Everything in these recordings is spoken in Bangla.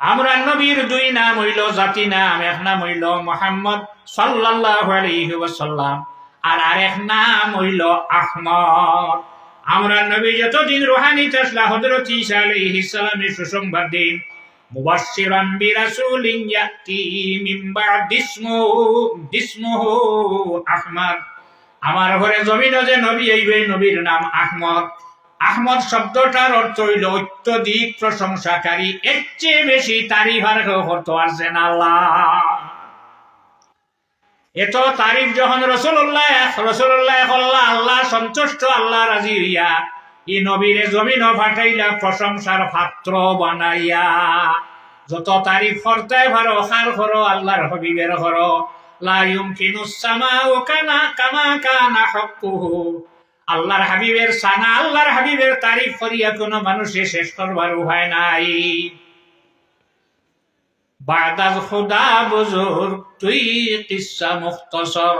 আমরা নবীর দুই নাম হইল জাতি নাম, এক নাম হইল মুহাম্মদ সাল্লাল্লাহু আলাইহি ওয়াসাল্লাম, আর আরেক নাম হইল আহমদ। আমরা নবী যতদিন রুহানিতে আসলা হযরত ঈসা আলাইহিস সালামের সুসংবাদ দিন, মুবাশশিরান বিরাসূলিন ইয়াতি মিন বা'দি ইসমুহু আহমদ। আমার ঘরে জমিনে যে নবী আইবে, নবীর নাম আহমদ। আহমদ শব্দটার অর্থ হইল অত্যধিক প্রশংসাকারী, এর চেয়ে বেশি তারিফ আর কেউ করতে পারছেন আল্লাহ। এত তারিফ যখন রসুল্লাহ করলা, আল্লাহ সন্তুষ্ট, আল্লাহ রাজি হইয়া ই নবীরে জমিন ফাটাইলা প্রশংসার পাত্র বানাইয়া। যত তারিফ করতে পারো খার করো আল্লাহর হাবিবের করো। লা ইউমকিনুস সামাউ কামা কানা হাক্কুহু। আল্লাহর হাবিবের সানা, আল্লাহর হাবিবের তারিফ করিয়া কোনো মানুষে শেষ করবার উপায় নাই। বাদাল খুদা বুজুর্গ তুই কিসসা মুখতাসর।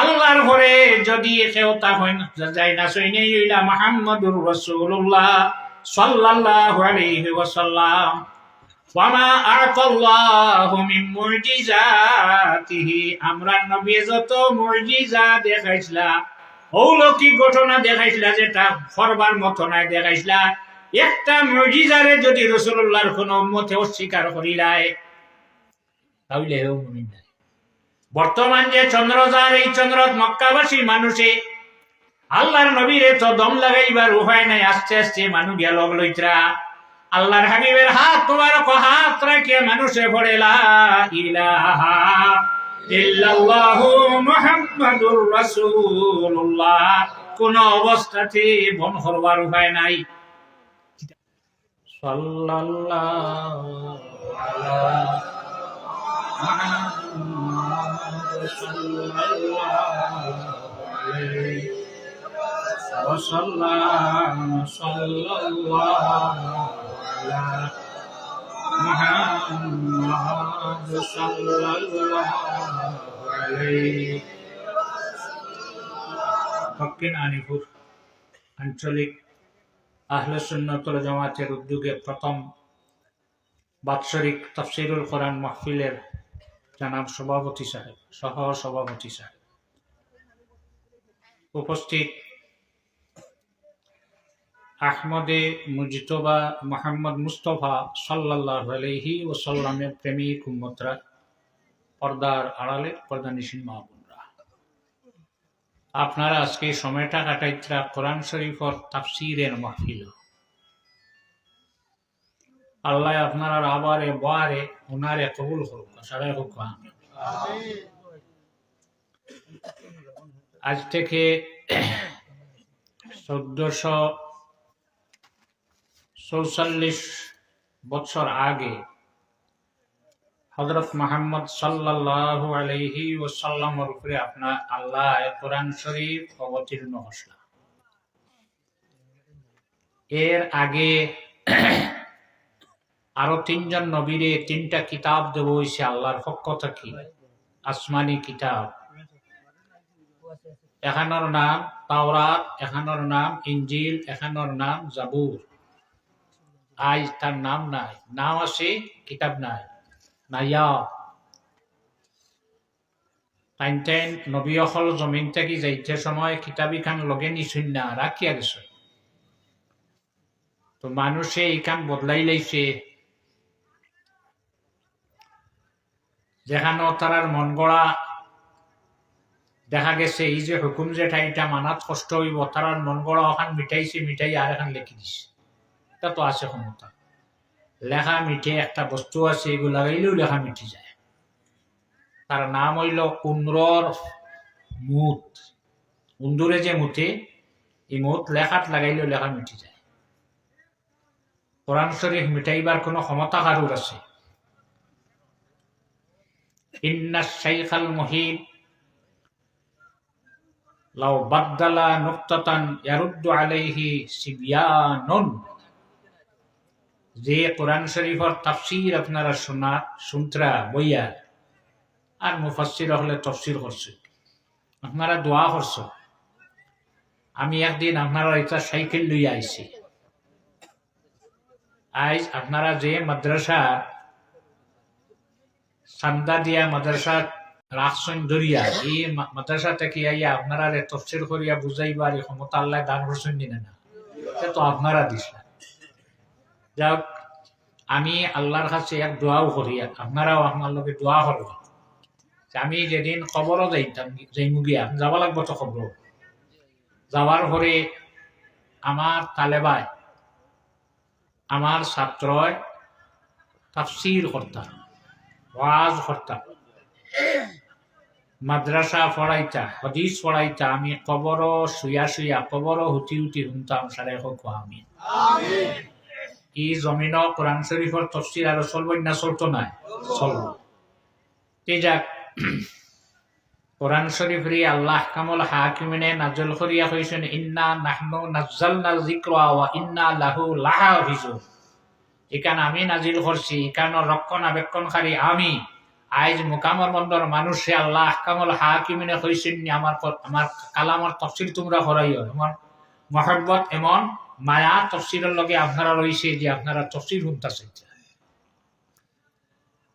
আল্লাহর ঘরে যদি কেউ তা হয় না যায় না সইনে ইলা মুহাম্মাদুর রাসূলুল্লাহ সাল্লাল্লাহু আলাইহি ওয়াসাল্লাম। ওয়ামা আতাল্লাহু মিন মুজিজাতিহি। আমরা নবী যত মুজিজা দেখাইছিলা, অলৌকিক ঘটনা দেখাইছিলা, যেটা করবার মতো নাই দেখাইছিলা, একটা মুজিজারে যদি রাসূলুল্লাহর কোন উম্মতে অস্বীকার করিলায় তাহলে হেও মুমিন নাই। বর্তমান যে চন্দ্রজার, এই চন্দ্রত মক্কাবাসী মানুষে আল্লাহর নবীরে তো দম লাগাইবার উপায় নাই। আস্তে আস্তে মানুষ গেল লইত্রা আল্লাহর হাবিবের হাত তোমার হাত রাখিয়া মানুষে পড়ে লা ইলাহা ইল্লাল্লাহু মুহাম্মাদুর রাসূলুল্লাহ। কোন অবস্থাতে বন করবার উপায় নাই। সাল্লাল্লাহু আলাইহি মুহাম্মাদ সাল্লাল্লাহু আলাইহি ওয়াসাল্লাম। সাল্লাল্লাহু আলা মুহাম্মাদ সাল্লাল্লাহু আলাইহি। দক্ষিণ আনিপুর আঞ্চলিক আহলে সুন্নাত ওয়াল জামাতের উদ্যোগে প্রথম বাৎসরিক তাফসীরুল কোরআন মাহফিলের জনাব সভাপতি সাহেব, সহ সভাপতি সাহেব, উপস্থিত আহমদে মুজতবা মুহাম্মদ মুস্তফা সাল্লাল্লাহু আলাইহি ওয়াসাল্লামের প্রেমিক উম্মতরা, পর্দার আড়ালে পর্দানিশীন মা বোনরা, আপনারা আজকে সময়টা কাটাইত্রা কোরআন শরীফের তাফসীরের মাহফিল। আল্লাহ আপনারা আবারে বারে উনারে কবুল করুক। সবাই খুব আমিন। আজ থেকে 1444 বছর আগে হযরত মুহাম্মদ সাল্লাল্লাহু আলাইহি ওয়াসাল্লামের উপরে আপনার আল্লাহ কোরআন শরীফ অবতীর্ণ হলো। এর আগে আরো 3 জন নবীরে 3টা কিতাব দেব হইছে আল্লাহর পক্ষ থেকে, আসমানি কিতাব। এখানোর নাম তাওরাত, এখানোর নাম ইনজিল, এখানোর নাম জাবুর। আজ তার নাম নাই, নাম আছে কিতাব নাই। নাইয়া টাইন নবী অকল জমিন থেকে যাইতে সময় কিতাবি খান লগে নিছুন না, রাখিয়া গেছে। তো মানুষে এই কাম বদলাই লাইছে, যেখানে তারার মন গড়া দেখা গেছে। এই যে হুকুম যেটা এটা মানাত কষ্ট হইব, তারার মন গড়া ওখান মিটাইছে, মিটাই আর এখান লিখি দিছে। এটা তো আছে ক্ষমতা, লেখা মিটে একটা বস্তু আছে, এগুলো লাগাইলেও লেখা মিটি যায়। তার নাম হইল উন্দ্রর মুত। উন্দুরে যে মুতে, এই মুত লেখাত লাগাইলেও লেখা মিটি যায়। কোরআন শরীফ মিটাইবার কোনো ক্ষমতা কারুর আছে? ইন্নাশ শাইখাল মুহিব লাউ বাদদালা নুকতাতান ইয়ারুদ্দু আলাইহি সিবয়ানুন। যে কোরআন শরীফের তাফসীর আপনারা শুনতরা বইয়া, আর মুফাসসির হলে তাফসীর করছে, আপনারা দোয়া করছ। আমি একদিন আপনারা এটা সাইকেল লইয়া আইছি। আজ আপনারা যে মাদ্রাসা চান্দা দিয়া মাদ্রাসা রাখছেন ধরিয়া এই মাদ্রাসা থেকে আইয়া আপনারা তফসির করিয়া বুঝাইবা আর ক্ষমতা আল্লাহ দান করছেন দিনে না, এটা তো আপনারা দিছিলেন। যাক, আমি আল্লাহর কাছে এক দোয়াও করি, আপনারাও আপনার লগে দোয়া করবেন। আমি যেদিন খবরও যাইতাম যাইমুগিয়া যাব লাগবো, তো খবর যাওয়ার পরে আমার তালেবায় আমার ছাত্র তাফসির করতাম, ওয়াজ করতাম, মাদ্রাসা পড়াইতা, হদিস পড়াইতা। আমি কবরও শুয়া শুয়া, কবরও হুটি হুটি শুনতাম। সারে হোক আমি ই জমিন কোরআন শরীফর তফসির আরো চলব না, চলতো না? চলব। এই যাক, কোরআন শরীফ রে আল্লাহ কামল হাকিমিনে নাজল করিয়া কইছেন, ইন্না নাহনু নাযালনা যিকরা ওয়া ইন্না লাহু লাহাফিজুন। এখানে আমি নাজিল করছি, এখানে রক্ষণাবেক্ষণকারী আমি। আজ মুকামর বন্দর মানুষে আল্লাহ কামল হাকিমিনে কইছেন, আমার কালামর তফসির তোমরা করাইও। আমার মহব্বত এমন মায়া তফসিরের লগে আপনারা রয়েছে যে আপনারা তফসির শুনতেছেন।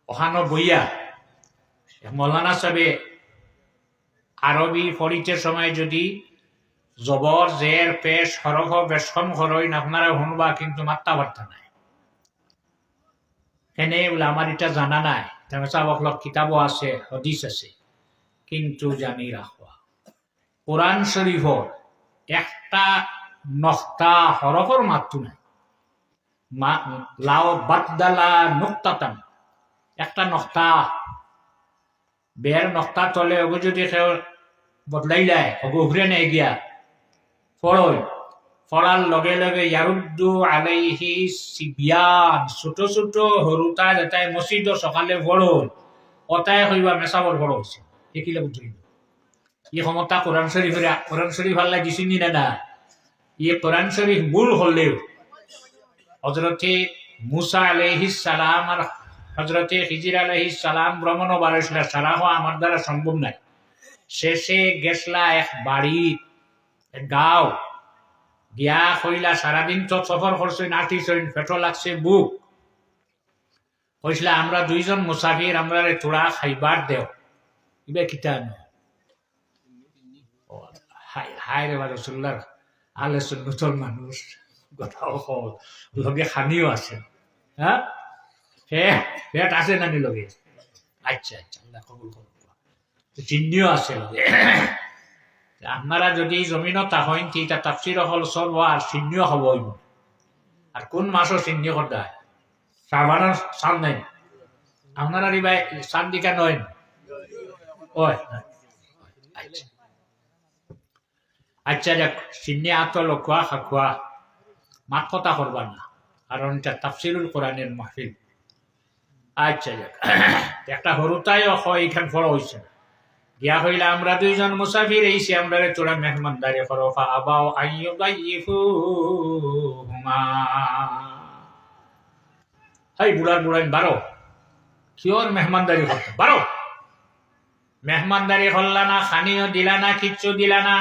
ওখানে বইয়া মৌলানা সাহেবে আরবি পড়িতে সময় যদি জবর জের পেশ হরফ বেশকম করেন আপনারা শুনবা, কিন্তু মাত্রা বার্তা নাই। এনে বলে আমার এটা জানা নাই, কিতাবও আছে, হদিস আছে, কিন্তু জানি রাখবা কোরআন শরীফর একটা নক্তা হরফর মাত্র নাই। লাও বাদদালা নুক্তাতান, একটা নক্তা বের নক্তা তলে ওগো যদি কেউ বদলাই যায়, ওগো ঘুরে নেই গিয়া ফড়ই, ফড়ার লগে লগে ইয়ারুদ্দু আলাইহি সিবিয়ান, ছোট ছোট হরুতা যেটাই মসজিদ সকালে ফড়ই, অতায় হইবা মেসাবর ফড় হয়েছে। দেখিলে বুঝলি ই ক্ষমতা কোরআন শরীফের, কোরআন শরীফ আল্লাহ দিছিনি না। ইয়ে কোরআন শরীফ মূল হলেও হজরতে মুসা আলাইহিস সালাম আর হজরতে খিজির আলাইহিস সালাম ভ্রমণ বাড়াইছিল, সারা হওয়া আমার দ্বারা সম্ভব নাই। শেষে গেছলা এক বাড়ি, গাঁও গিয়া কইলা সারাদিন তো সফর করছেন, আটিছেন, পেটো লাগছে, বুক কইসলা আমরা দুইজন মুসাফির, আমরা তোরা খাইবার দেও। ইবে কিতা হায় রে রাসূলুল্লাহ আলে সুন্নতর মানুষ, কথাও লগে খানিও আছে। হ্যাঁ, পেট আছে নানি লগে? আচ্ছা আচ্ছা, আল্লাহ কবুল করুন। চিহ্নিও আছে লগে। আপনারা যদি জমিনত হইন তা তাফসির হল চলব, আর চিহ্নিও হব হইব। আর কোন মাসও চিহ্নি করতে সাবানের চাল নাই আপনারা রিবাই চান দিকা নয়। আচ্ছা আচ্ছা, যাক, চিহ্নি আত লখোয়া খাখোয়া মাত কথা করবা না, কারণ এটা তাফসিরুল কোরআনের মাহফিল। আচ্ছা, যাক, একটা হরুতাইও হয় এখান ফড়া হয়েছে গিয়া হইলে আমরা দুইজন মুসাফির এইছি, আমরা তোরা মেহমানদারি করো। আবাও আইয়ুবাইয়িফুহুমা, হাই বুড়ার বুড়াইন বারো, কিওর মেহমানদারি করতে বারো। মেহমানদারি করলা না, খানিও দিলা না, কিচ্ছু দিলা না।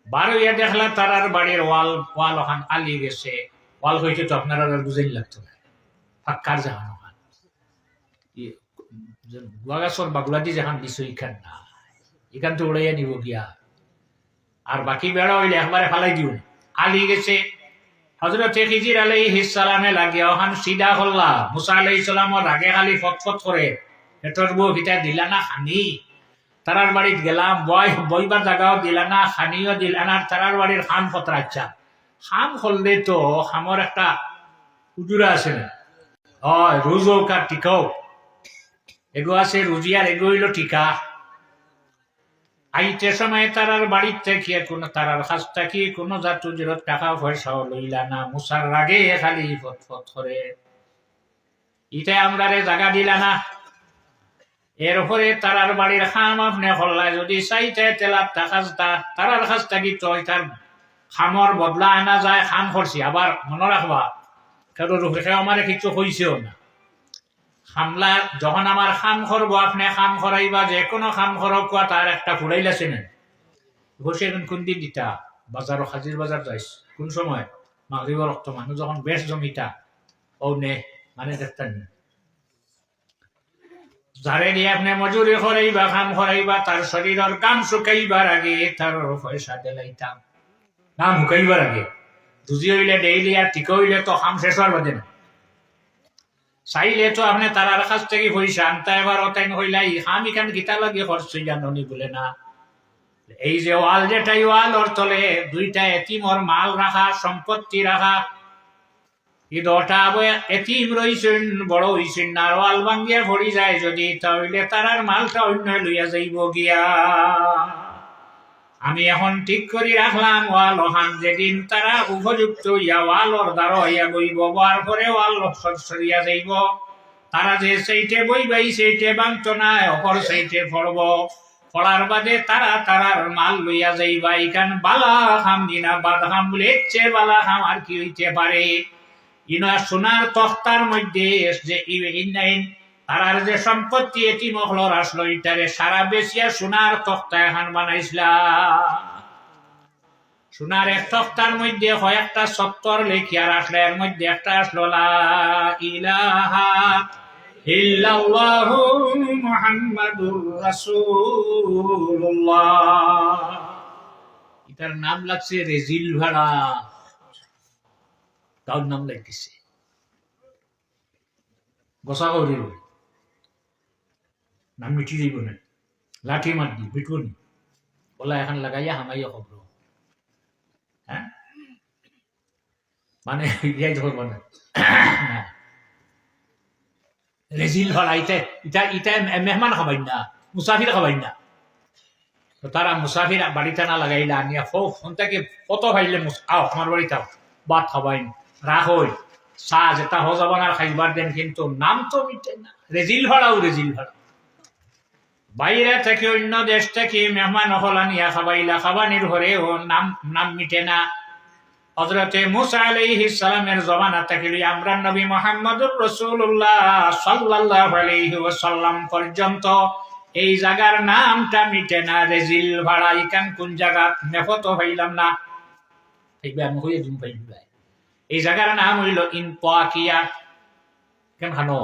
বারো ইয়া দেখলা তারার বাড়ির ওয়াল ওখান আলি গেছে। ওয়াল হয়েছে তো আপনারা বুঝাই লাগতো না, ফাক্কার জাহান ওখান গুয়াগাছর বাগুলাদি যেখান দিছো ইখান না, এখান তো উড়াইয়া নিব গিয়া। আর বাকি বেড়া হইলে একবারে ফালাই দিও না। আলি গেছে, হযরতে খিজির আলাইহিস সালামে লাগিয়া ওখান সিধা করলা। মুসা আলাইহিস সালামর রাগে খালি ফটফট করে, পেটর বউ ভিটা দিলা না খানি। তারার বাড়িত গেলাম, বইবার জায়গাও দিলা না, খানিও দিলা না। তারার বাড়ির খাম পত্র, আচ্ছা খাম করলে তো খামর একটা উজুরা আছে না, হয় রোজ হোক আর টিকা হোক, এগো আছে রুজি আর এগো হইল টিকা। আইতে সময় তারার বাড়ির থেকে কোনো তারার কাছ থেকে কোনো জাতুজের টাকা পয়সাও লইলা না। মুসার রাগে খালি ফটফট করে, ইতে আমরা জায়গা দিলা না। এরপরে তারার বাড়ির খাম আপনি হল্লা যদি চাইতে তেলার টাকা তারার কাছ থেকে তো তার খামর বদলা আনা যায়। খাম করছি, আবার মনে রাখবা কেউ আমার কিছু হয়েছেও না। খামলা যখন আমার খাম করবো, আপনি খাম করাইবা, যে কোনো খাম করক তার একটা ফুড়াইলাছে না। বসে কোন দিন দিতা বাজারও হাজির বাজার যাইস কোন সময় মাগরিবের রক্ত মানুষ যখন বেশ জমিতা ও নে মানে দেখতেন যারে দিয়ে আপনি মজুরি করাইবা কাম করাইবা তার শরীরের কাম শুকাইবার আগে তার পয়সা দিলাইতাম কাম শুকাইবার আগে বুঝি হইলে ডেইলি আর ঠিক হইলে তো কাম শেষ হওয়ার বাদে না চাইলে তো আপনি তারার কাছ থেকে পয়সা আনতা এবার ওটাই হইলাই আমি কেন গীতা লাগে খরচ জানি বলে না এই যে ওয়াল যেটাই ওয়ালর তলে দুইটা এতিমর মাল রাখা সম্পত্তি রাখা ইদটা এতিম রইছেন বড় হইছেন না ওয়াল ভাঙ্গিয়া ভরি যায় যদি তাহলে তারার মালটা অন্য লইয়া যাইব গিয়া আমি এখন ঠিক করে রাখলাম ওয়াল ওখান যেদিন তারা উপযুক্ত ইয়া ওয়ালর দ্বারা হইয়া বইব বার পরে ওয়াল সরিয়া যাইব তারা যে সেইটে বইবাই সেইটে বাংত নাই অপর সেইটে পড়ব পড়ার বাদে তারা তারার মাল লইয়া যাইবা ইখান বালা খাম দিনা বাদ খাম বলে চেয়ে বালা খাম আর কি হইতে পারে ইনা সোনার তক্তার মধ্যে যে তারার যে সম্পত্তি এটি মহলর আসলো ইটারে সারা বেশিয়া সোনার তক্তা এখন বানাইছিলা সোনার এক তক্তার মধ্যে কয়েকটা সত্তর লেখিয়া রাখলে এর মধ্যে একটা আসলো লা ইলাহা ইল্লাল্লাহু মুহাম্মাদুর রাসূলুল্লাহ এটার নাম লাগছে রেজিল ভাড়া তার নাম লাগছে বসা করে নাম মিটি যাইব না লাঠি মার দি বিটব নি বলা এখন লাগাইয়া হামাইয়া খবর হ্যাঁ মানে ইয়াই ধরব না রেজিল ভাড়া ইটা ইটা ইটা মেহমান খাবাই না মুসাফির খাবাই না তো তারা মুসাফির বাড়িতে না লাগাইলা আনিয়া ফোন থেকে কত ভাইলে আও আমার বাড়িতে ভাত খাবাই রাখ হই চা যেটা হজাবানার খাইবার দেন কিন্তু নাম তো মিটে না রেজিল ভাড়াও রেজিল ভাড়া বাইরে থেকে অন্য দেশ থেকে মেহমান হল আনিয়া খাবাইলা খাবানির ঘরে ও নাম নাম মিটে না হযরতে মুসা আলাইহিস সালামের জমানা থেকে আমরা নবী মুহাম্মদুর রাসূলুল্লাহ সাল্লাল্লাহু আলাইহি ওয়াসাল্লাম পর্যন্ত এই জায়গার নামটা মিটে না রেজিল ভাড়া ইকান কোন জায়গা নেফত হইলাম না এইবার আমি হইয়া দিন পাইবি ভাই এই জায়গার নাম হইল ইনতাকিয়া কেন খানো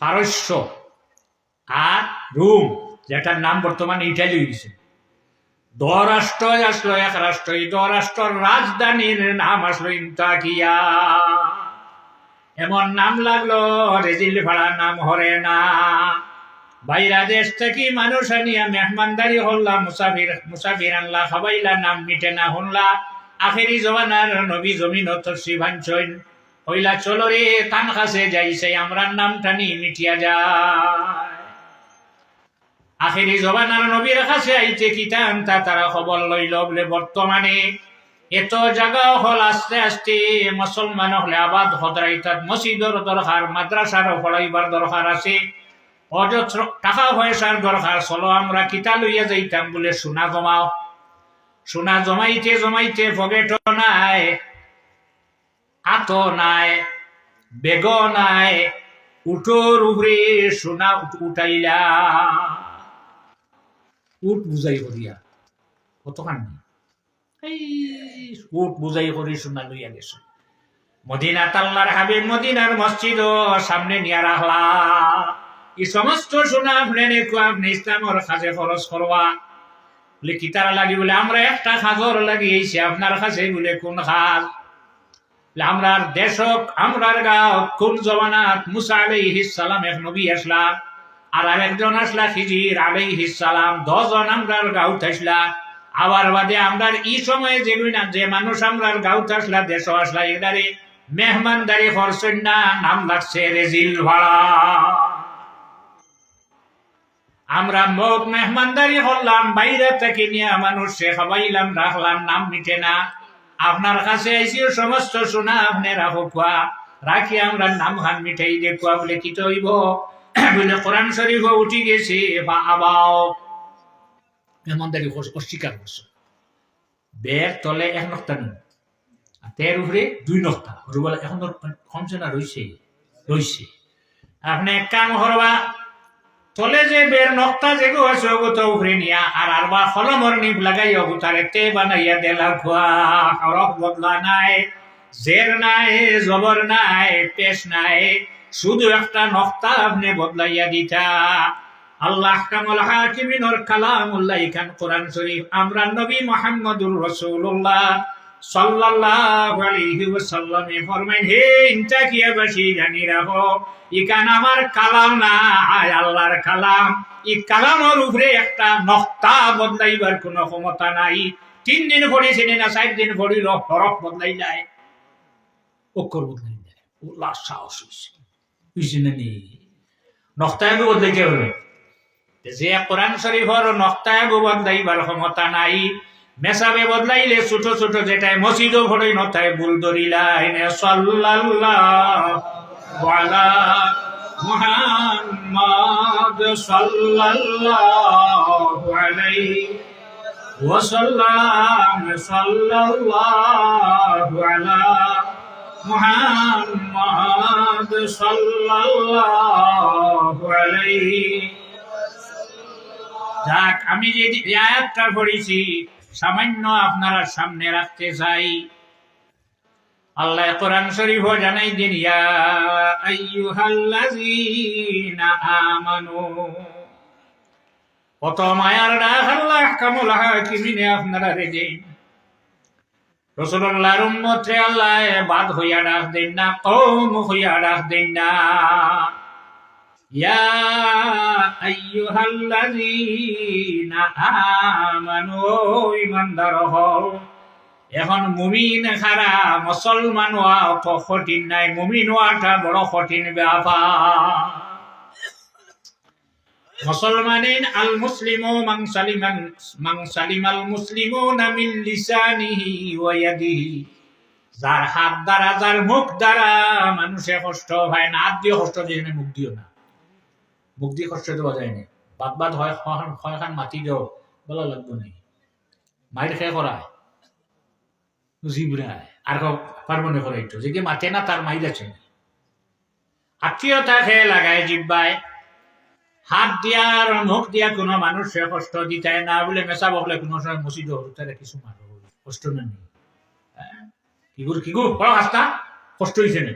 পারস্য আর রোম যেটার নাম বর্তমানে ইটালি হয়েছে দরাষ্ট্র আসলো এক রাষ্ট্র এই দরাষ্ট্রের রাজধানীর নাম আসলো ইনতাকিয়া এমন নাম লাগলো রেজিল ভাড়া নাম হরে না বাইরা দেশ থেকে মানুষ আনিয়া মেহমানদারি হল্লা মুসাফির আনলা খাবাইলা নাম মিটে না হল্লা আখেরি জমানার নবী জমিন তফসিভাঞ্চন হইলা চলো রে তান কাছে যাইছে আমরা নামটা নি মিটিয়া যায় আখেরি জমানার নবীর কাছে আইতে কিতান তারা খবর লইল বলে বর্তমানে এত জায়গা হল আস্তে আস্তে মুসলমান হলে আবাদ হদরাইতাত মসজিদের দরকার মাদ্রাসার পড়াইবার দরকার আছে অযথ টাকা পয়সার দরকার চলো আমরা কিতা লইয়া যাইতাম বলে সোনা জমাও সোনা জমাইতে জমাইতে পকেট নাই আতো নাই বেগ নাই উটোর উপরে সোনা উঠাইলা উট বুঝাই করিয়া কতখান এই উট বুঝাই করি সোনা লইয়া গেছে মদিনা আল্লাহর হাবিব মদিনার মসজিদ সামনে নিয়া রাখলা এই সমস্ত সোনা আপনি দেখো আপনি ইসলামের কাজে খরচ করবা বলে কি তারা লাগি বলে আমরা একটা খাজর লাগিয়েছি আপনার কাছে বলে কোন খাজ আমরার দেশক আমরার গাঁও কোন জমানাত মুসা আলাইহিস সালাম এক নবী আসলা আর আরেকজন আসলা খিজির আলাইহিস সালাম 10 জন আমরার গাঁও আসলা আবার বাদে আমরার এই সময়ে যে মানুষ আমরার গাঁও আসলা দেশ আসলা এদারে মেহমানদারি খরচন না নাম লাগছে রেজিল ভাড়া আমরা মুখ মেহমানদারি করলাম বাইরে থেকে নিয়ে মানুষে খাবাইলাম রাখলাম নাম মিটে না আপনার কাছে আইসি সমস্ত সোনা আপনি রাখা রাখি আমরা নাম খান মিঠাই দেখুয়া বলে কি হইব বলে কোরআন শরীফ উঠি গেছে বা আবাও মেহমানদারি অস্বীকার করছে বের তলে এক নক্তা নেই তের উপরে 2 নক্তা বলে এখন কমছে না রইছে আপনি এক কাম করবা তলে যে বের নক্তা যেগো আছে ওগো তো উপরে নিয়া আর আরবা ফলমর নিপ লাগাই ওগো তারে তে বানাইয়া দেলা খোয়া হরফ বদলা নাই জের নাই জবর নাই পেশ নাই শুধু একটা নকতা আপনি বদলাইয়া দিতা। আল্লাহ কামুল হাকিমিনের কালামুল্লাহ খান কোরআন শরীফ আমরা নবী মুহাম্মদুর রাসূলুল্লাহ সাল্লাল্লাহু আলাইহি ওয়াসাল্লাম ফরমাইন, হে ইনতাকিয়াবাসী জানি রাখো, ইকান আমার কালাম না, আল্লাহর কালাম। এই কালামের উপরে একটা নকতা বদলাইবার কোনো ক্ষমতা নাই। 3 দিন পড়েছেন না 4 দিন পড়িল, হরফ বদলাই যায়, অক্ষর বদলাই যায়। আল্লাহ সাহস হইছে না নি নকতায় বদলাইতে হবে। যে কোরআন শরীফের নকতায় বদলাইবার ক্ষমতা নাই, মেসাবে বদলাইলে ছোট ছোট যেটাই মসজিদও ভরে নতায় ভুল ধরিলাই। সাল্লাল্লাহু আলা মুহাম্মাদ সাল্লাল্লাহু আলাইহি ওয়াসাল্লাম, সাল্লাল্লাহু আলা মুহাম্মাদ সাল্লাল্লাহু আলাইহি। যাক, আমি যে আয়াতটা পড়েছি সামান্য আপনারা সামনে রাখতে চাই। আল্লাহ কোরআন শরীফ জানাই দিন, ইয়া আইয়ুহাল্লাযীনা আমানু। কত মায়ার ডাক আল্লাহ কামুল হাকিমিনে আপনারা রেজে। রাসূলুল্লাহর উম্মতরে আল্লাহ বাদ হইয়া ডাক দেন না, কওম হইয়া ডাক দেন না। ইয়া আইয়ুহাল্লাযীনা আমানু, ঈমানদার হও। এখন মুমিন খারা মুসলমান হওয়া অত কঠিন নাই, মুমিন হওয়াটা বড় কঠিন ব্যাপার। মুসলমানিন আল মুসলিমু মান সালিমাল মুসলিমুনা মিন লিসানিহি ওয়া ইয়াদিহি। যার হাত দ্বারা, যার মুখ দ্বারা মানুষে কষ্ট হয় না। হাত দিয়ে কষ্ট দিয়ে মুখ দিও না, মুখ দিয়ে কষ্ট দেওয়া যায় না। বাদ বাদ হয় খান মাতি দেও, বলা লাগবো নি, মাইর খেয়ে করায় জিবরায় আর পারবো না করে একটু, যে মাতে না তার মাইর আছে। আত্মীয়তা খেয়ে লাগায় জিব্বায়, হাত দিয়া আর মুখ দিয়া কোনো মানুষের কষ্ট দিতে না বলে মেসা বকলে কোনো সময় মসজিদ তারা কিছু মানুষ কষ্ট নেই। কিগুর বড় রাস্তা কষ্ট হয়েছে না।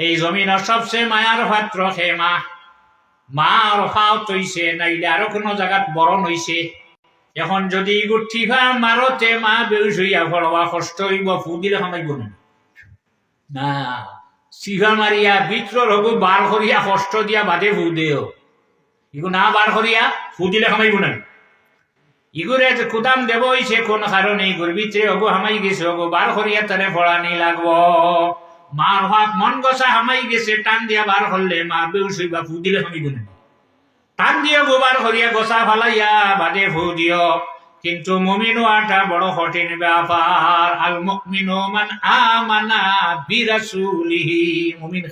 এই জমিনের সবচেয়ে মায়ার পাত্র সে মা। মা রফাও তৈছে, নাইলে আরো কোনো জায়গাত বরণ হইছে। এখন যদি গুঠিভা মারতে মা বেউস হইয়া পড়বা, কষ্ট হইব, ফু দিলে খামাইব না। সিভা মারিয়া ভিতর হবু বার করিয়া কষ্ট দিয়া বাদে ফু দেও। ইগু না বার করিয়া ফু দিলে খামাইব না। ইগুরে কুদাম দেব হইছে কোন কারণে, ইগুর ভিতরে হবু হামাই গেছে, হবু বার করিয়া তারে ফড়ানি লাগব। মার ভাব মন গসা হামাই গেছে, টান দিয়া বার করলে মা বেউস হইবা, ফু দিলে খামাইব না। টান দিয়ে গোবার করিয়া গোসা ফালাইয়া বাদে ফু দিও। কিন্তু মুমিন হওয়াটা বড় কঠিন ব্যাপার। আল মুমিনু মান আমানা বিরাসূলিহি। মুমিন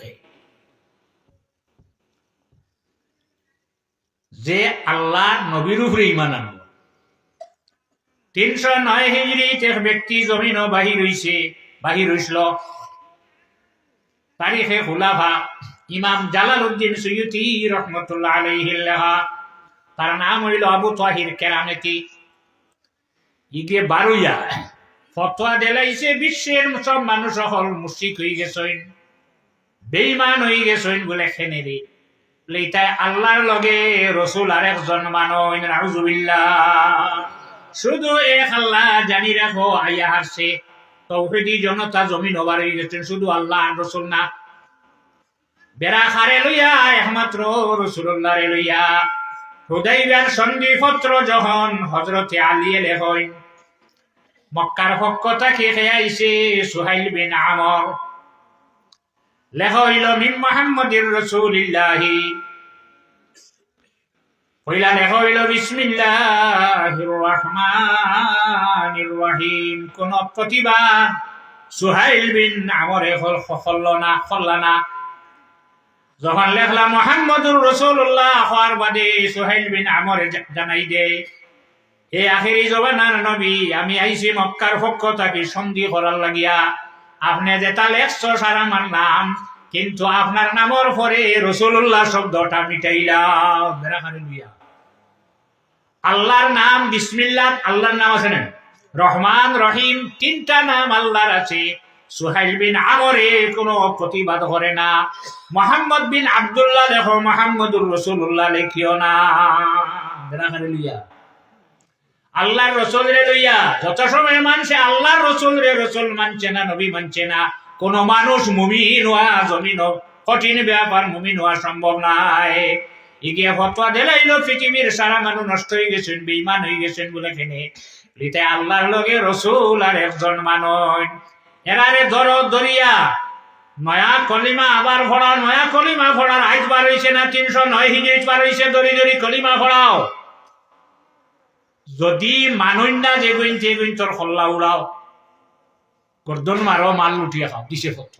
যে আল্লাহ নবীর উপরে ঈমান আনলো। 309 হিজরিতে ব্যক্তি জমিনও বাহির হইছিল। তারিখে খুলাফা ইমাম জালালউদ্দিন সুয়ুতি রহমতুল্লাহ আলাইহি লেখা। তার নাম হইল আবু তাহির কেরামতি। ইগে বারুইয়া ফতোয়া দেলাইছে, বিশ্বের সব মানুষ সকল মুশরিক হয়ে গেছেন, বেঈমান হয়ে গেছেন বলে খেনেরে তাই আল্লাহর লগে রসুল আর একজন মানন। নাউজুবিল্লাহ। শুধু এক আল্লাহ জানি রাখো, আইয়া হারছে তৌহিদি জনতা জমিন ওভার হয়ে গেছেন, শুধু আল্লাহ আর রসুল না। বেড়া খারে লইয়া একমাত্র রাসূলুল্লাহরে লইয়া হুদাইবিয়ার সন্ধি পত্র যখন হযরতে আলী লেখেন, মক্কার পক্ষ থেকে খেয়াইছে সুহাইল বিন আমর, লেখা হইল মিন মুহাম্মাদির রাসূলিল্লাহি, পয়লা লেখা হইল বিসমিল্লাহির রহমানির রহিম। কোন প্রতিবাদ সুহাইল বিন আমরে খল্লানা। যখন লেখলা মুহাম্মদুর রাসূলুল্লাহ হওয়ার বাদে সুহাইল বিন আমরে জানাই দে, হে আখিরি জমানার নবী, আমি আইছি মক্কার পক্ষ থেকে সন্ধি করার লাগিয়া। আপনি যেটা লেখছ সারা মানলাম, কিন্তু আপনার নামের পরে রাসূলুল্লাহ শব্দটা মিটাইলাম। আল্লাহর নাম বিসমিল্লাহ, আল্লাহর নাম আছে না, রহমান রহিম, 3টা নাম আল্লাহর আছে। সুহাইল বিন আমরে কোনো প্রতিবাদ করে না। মোহাম্মদ বিন আব্দুল্লাহ লেখো মোহাম্মদুর রসুল্লাহ লেখিও না। লইয়া আল্লাহর রসুল রে লইয়া যত সময় মানছে আল্লাহর রসুল রে রসুল মানছে না, নবী মানছে না, কোন মানুষ মুমিন হওয়া জমিন কঠিন ব্যাপার, মুমিন হওয়া সম্ভব নাই। ইগিয়ে ফতোয়া দিলাইলো পৃথিবীর সারা মানুষ নষ্ট হয়ে গেছেন, বেঈমান হয়ে গেছেন বলে কেনে লিতে আল্লাহর লগে রসুল আর একজন মানুষ এরারে দরিয়া নয়া কলিমা আবার ভরাও, নয়া কলিমা ভরার আইজ বার হয়েছে না 309 হিজরিত বার হয়েছে, দরি দরি কলিমা ভরাও। যদি মানুষ না যেগুইন তেগুইন তোর খল্লা উড়াও, গর্দন মারো, মাল লুটিয়ে খাও, দিছে ফটো